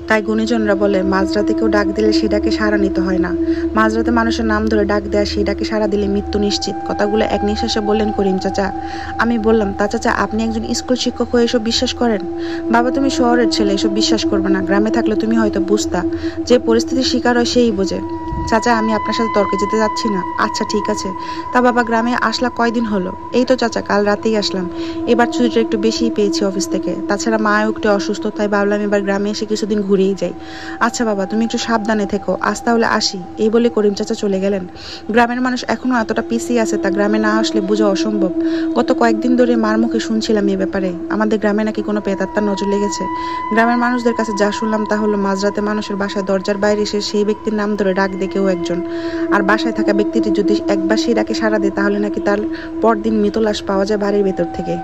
তাই গুণীজনরা বলে মাঝরাতে কেউ ডাক দিলে সেটাকে সাড়া নিতে হয় না। মাঝরাতে মানুষের নাম ধরে ডাক দেয়া সেটাকে সাড়া দিলে মৃত্যু নিশ্চিত। কথাগুলো এক নিঃশ্বাসে বললেন করিম চাচা। আমি বললাম, তা চাচা আপনি একজন স্কুল শিক্ষক হয়ে এসব বিশ্বাস করেন? বাবা, তুমি শহরের ছেলে, এসব বিশ্বাস করবে না। গ্রামে থাকলে তুমি হয়তো বুঝতা। যে পরিস্থিতির শিকার হয় সেই বোঝে। চাচা, আমি আপনার সাথে তর্কে যেতে যাচ্ছি না। আচ্ছা ঠিক আছে। তা বাবা, গ্রামে আসলা কয়দিন হলো? এই তো চাচা, কাল রাতেই আসলাম। এবার ছুটিটা একটু বেশিই পেয়েছি অফিস থেকে। তাছাড়া মাও একটু অসুস্থ, তাই ভাবলাম এবার গ্রামে এসে কিছুদিন ঘুরেই যাই। আচ্ছা বাবা, তুমি একটু সাবধানে থেকো। আজ তাহলে আসি। এই বলে করিম চাচা চলে গেলেন। গ্রামের মানুষ এখনো এতটা পিছিয়ে আছে তা গ্রামে না আসলে বোঝা অসম্ভব। গত কয়েকদিন ধরে মার মুখে শুনছিলাম এ ব্যাপারে। আমাদের গ্রামে নাকি কোনো প্রেতাত্মার নজর লেগেছে। গ্রামের মানুষদের কাছে যা শুনলাম তা হলো মাঝরাতে মানুষের বাসায় দরজার বাইরে এসে সেই ব্যক্তির নাম ধরে ডাক দিয়ে কেউ একজন। আর বাসায় থাকা ব্যক্তিটি যদি একবার সেই ডাকে সাড়া দেয় তাহলে নাকি তার পরদিন মৃত লাশ পাওয়া যায় বাড়ির ভেতর থেকে।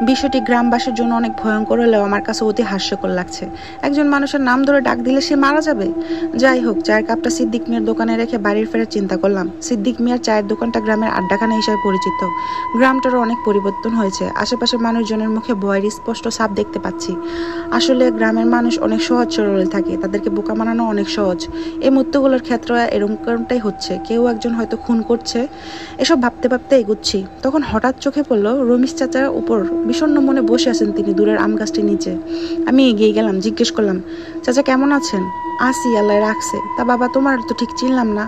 বিষয়টি গ্রামবাসীর জন্য অনেক ভয়ঙ্কর হলেও আমার কাছে অতি হাস্যকর লাগছে। একজন মানুষের নাম ধরে ডাক দিলে সে মারা যাবে? যাই হোক, চায়ের কাপটা সিদ্দিক মিয়ার দোকানে রেখে বাড়ির ফেরার চিন্তা করলাম। সিদ্দিক মিয়ার চায়ের দোকানটা গ্রামের আড্ডাখানা হিসেবে পরিচিত। গ্রামটারও অনেক পরিবর্তন হয়েছে। আশেপাশের মানুষজনের মুখে ভয়ের স্পষ্ট ছাপ দেখতে পাচ্ছি। আসলে গ্রামের মানুষ অনেক সহজ সরল থাকে, তাদেরকে বোকা বানানো অনেক সহজ। এই মৃত্যুগুলোর ক্ষেত্রে এরকমটাই হচ্ছে। কেউ একজন হয়তো খুন করছে। এসব ভাবতে ভাবতে এগুচ্ছি, তখন হঠাৎ চোখে পড়লো রমেশ চাচার উপর। বিষণ্ণ মনে বসে আছেন তিনি দূরের আম গাছটির নিচে। আমি এগিয়ে গেলাম, জিজ্ঞেস করলাম, চাচা কেমন আছেন? আসি, আল্লাহ রাখছে। তা বাবা, তোমার তো ঠিক চিনলাম না।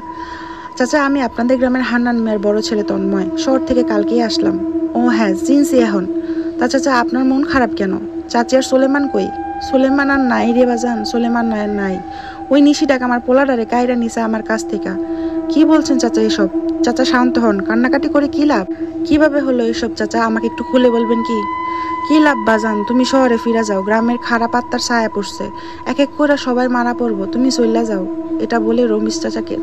চাচা, আমি আপনাদের গ্রামের হান্নান মিয়ার বড় ছেলে তন্ময়। শহর থেকে কালকেই আসলাম। ও হ্যাঁ, চিনছি এখন। তা চাচা, আপনার মন খারাপ কেন? চাচি আর সোলেমান কই? সোলেমান আর নাই রে বাজান, সোলেমান আর নাই। ওই নিশিটাকে আমার পোলাডারে কায়রা নিছে আমার কাছ থেকে। কি বলছেন চাচা এসব? চাচা শান্ত হন, কান্নাকাটি করে কি লাভ? কিভাবে হলো এসব চাচা, আমাকে একটু খুলে বলবেন কি? কি লাভ বাজান, তুমি শহরে ফিরা যাও। গ্রামের খারাপ আত্মার ছায়া পড়ছে। এক এক করে সবাই মারা পড়বো, তুমি চইলা যাও। এটা বলে রমেশ চাচাকে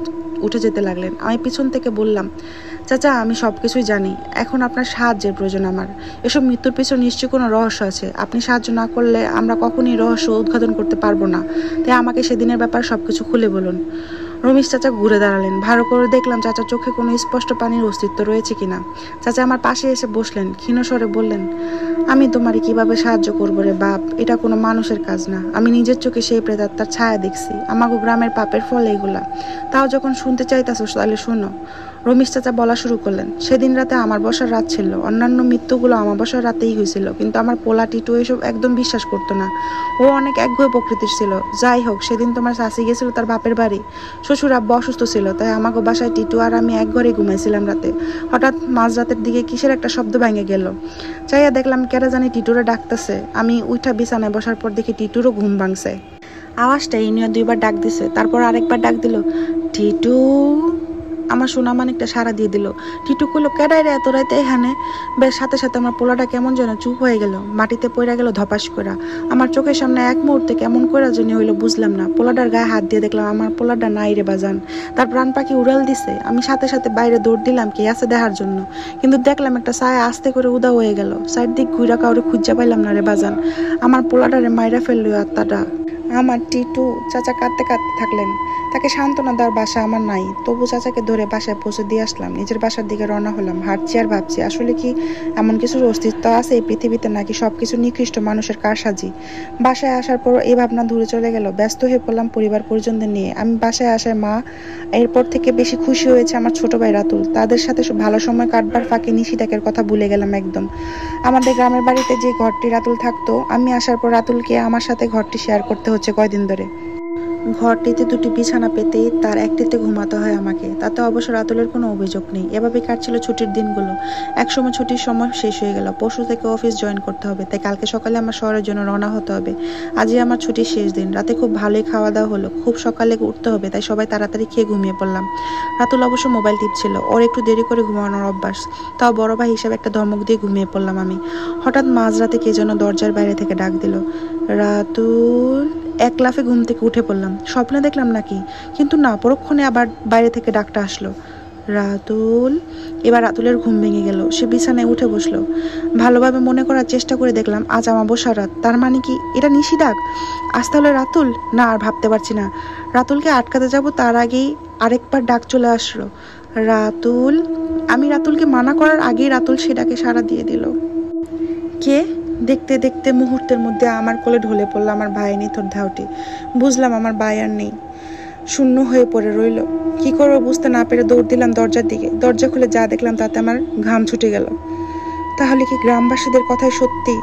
উঠে যেতে লাগলেন। আমি পিছন থেকে বললাম, চাচা আমি সবকিছুই জানি, এখন আপনার সাহায্যের প্রয়োজন আমার। এসব মৃত্যুর পিছনে নিশ্চয়ই কোনো রহস্য আছে। আপনি সাহায্য না করলে আমরা কখনই রহস্য উদ্ঘাটন করতে পারবো না। তাই আমাকে সেদিনের ব্যাপার সবকিছু খুলে বলুন। রমেশ চাচা ঘুরে দাঁড়ালেন। ভালো করে দেখলাম চাচার চোখে কোনো স্পষ্ট পানির অস্তিত্ব রয়েছে কিনা। চাচা আমার পাশে এসে বসলেন, ক্ষীণ স্বরে বললেন, আমি তোমারে কিভাবে সাহায্য করবো রে বাপ? এটা কোনো মানুষের কাজ না। আমি নিজের চোখে সেই প্রেতাত্মার ছায়া দেখছি। আমাকে গ্রামের পাপের ফল এগুলা। তাও যখন শুনতে চাইতাছো তাহলে শোনো। রমেশ চাচা বলা শুরু করলেন, সেদিন রাতে আমার বসার রাত ছিল। অন্যান্য মৃত্যুগুলো আমার বসার রাতেই হয়েছিল, কিন্তু আমার পোলা টিটু এসব একদম বিশ্বাস করতো না। ও অনেক একগুঁয়ে প্রকৃতির ছিল। যাই হোক, সেদিন তোমার শাশি গেছিল তার বাপের বাড়ি। শ্বশুর আব্বা অসুস্থ ছিল, তাই আমাকে বাসায় টিটু আর আমি এক ঘরে ঘুমাইছিলাম রাতে। হঠাৎ মাঝরাতের দিকে কিসের একটা শব্দ ভেঙে গেল। চাইয়া দেখলাম কেরা জানি টিটুরে ডাকতেছে। আমি উঠা বিছানায় বসার পর দেখি টিটুরও ঘুম ভাঙছে। আওয়াজটা ইনিও দুইবার ডাক দিছে, তারপর আরেকবার ডাক দিল, টিটু। আমার সোনা মানিকটা সাড়া দিয়ে দিল। টিটু কইলো, কেডাই রে এত রাইতে এখানে? বেশ সাথে সাথে আমার পোলাটা কেমন যেন চুপ হয়ে গেল, মাটিতে পড়ে গেল ধপাস করা। আমার চোখের সামনে এক মুহূর্তে কেমন করে জানি হইলো বুঝলাম না। পোলাটার গায়ে হাত দিয়ে দেখলাম আমার পোলাটা নাই রে বাজান। তার প্রাণ পাখি উড়াল দিছে। আমি সাথে সাথে বাইরে দৌড় দিলাম কে আছে দেখার জন্য, কিন্তু দেখলাম একটা ছায়া আস্তে করে উদা হয়ে গেল। চারদিক ঘুরা কাউরে খুঁজা পাইলাম না রে বাজান। আমার পোলাটারে মাইরা ফেললো আত্মাটা। আমার টিটু। চাচা কাঁদতে কাঁদতে থাকলেন। তাকে সান্ত্বনা দেওয়ার বাসা আমার নাই, তবু চাচাকে ধরে বাসায় পৌঁছে দিয়ে আসলাম। নিজের বাসার দিকে রওনা হলাম। হাঁটছি আর ভাবছি, আসলে কি এমন কিছুর অস্তিত্ব আছে এই পৃথিবীতে, নাকি সবকিছু নিকৃষ্ট মানুষের কারসাজি? বাসায় আসার পর এই ভাবনা দূরে চলে গেল। ব্যস্ত হয়ে পড়লাম পরিবার পরিজনদের নিয়ে। আমি বাসায় আসায় মা এরপর থেকে বেশি খুশি হয়েছে আমার ছোট ভাই রাতুল। তাদের সাথে ভালো সময় কাটবার ফাঁকে নিশিটাকের কথা ভুলে গেলাম একদম। আমাদের গ্রামের বাড়িতে যে ঘরটি রাতুল থাকতো, আমি আসার পর রাতুলকে আমার সাথে ঘরটি শেয়ার করতে হচ্ছে কয়দিন ধরে। ঘরটিতে দুটি বিছানা পেতেই তার একটিতে ঘুমাতে হয় আমাকে। তাতে অবশ্য রাতুলের কোনো অভিযোগ নেই। এভাবে কাটছিল ছুটির দিনগুলো। একসময় ছুটির সময় শেষ হয়ে গেল। পরশু থেকে অফিস জয়েন করতে হবে, তাই কালকে সকালে আমার শহরের জন্য রওনা হতে হবে। আজই আমার ছুটির শেষ দিন। রাতে খুব ভালোই খাওয়া দাওয়া হলো। খুব সকালে উঠতে হবে, তাই সবাই তাড়াতাড়ি খেয়ে ঘুমিয়ে পড়লাম। রাতুল অবশ্য মোবাইল টিপছিল। ওর একটু দেরি করে ঘুমানোর অভ্যাস, তাও বড় ভাই হিসাবে একটা ধমক দিয়ে ঘুমিয়ে পড়লাম আমি। হঠাৎ মাঝরাতে কে যেন দরজার বাইরে থেকে ডাক দিল, রাতুল। এক লাফে ঘুম থেকে উঠে পড়লাম। স্বপ্নে দেখলাম নাকি? কিন্তু না, পরক্ষণে আবার বাইরে থেকে ডাকটা আসলো, রাতুল। এবার রাতুলের ঘুম ভেঙে গেল। সে বিছানায় উঠে বসলো। ভালোভাবে মনে করার চেষ্টা করে দেখলাম আজ আমাবস্যার রাত। তার মানে কি এটা নিশি ডাক? আজ তাহলে রাতুল? না, আর ভাবতে পারছি না। রাতুলকে আটকাতে যাব তার আগেই আরেকবার ডাক চলে আসলো, রাতুল। আমি রাতুলকে মানা করার আগেই রাতুল সে ডাকে সাড়া দিয়ে দিল। কে? দেখতে দেখতে মুহূর্তের মধ্যে আমার কোলে ঢলে পড়লো আমার ভাই নিথর ধাওটি। বুঝলাম আমার ভাই আর নেই, শূন্য হয়ে পড়ে রইল। কি করবো বুঝতে না পেরে দৌড় দিলাম দরজার দিকে। দরজা খুলে যা দেখলাম তাতে আমার ঘাম ছুটে গেল। তাহলে কি গ্রামবাসীদের কথাই সত্যি?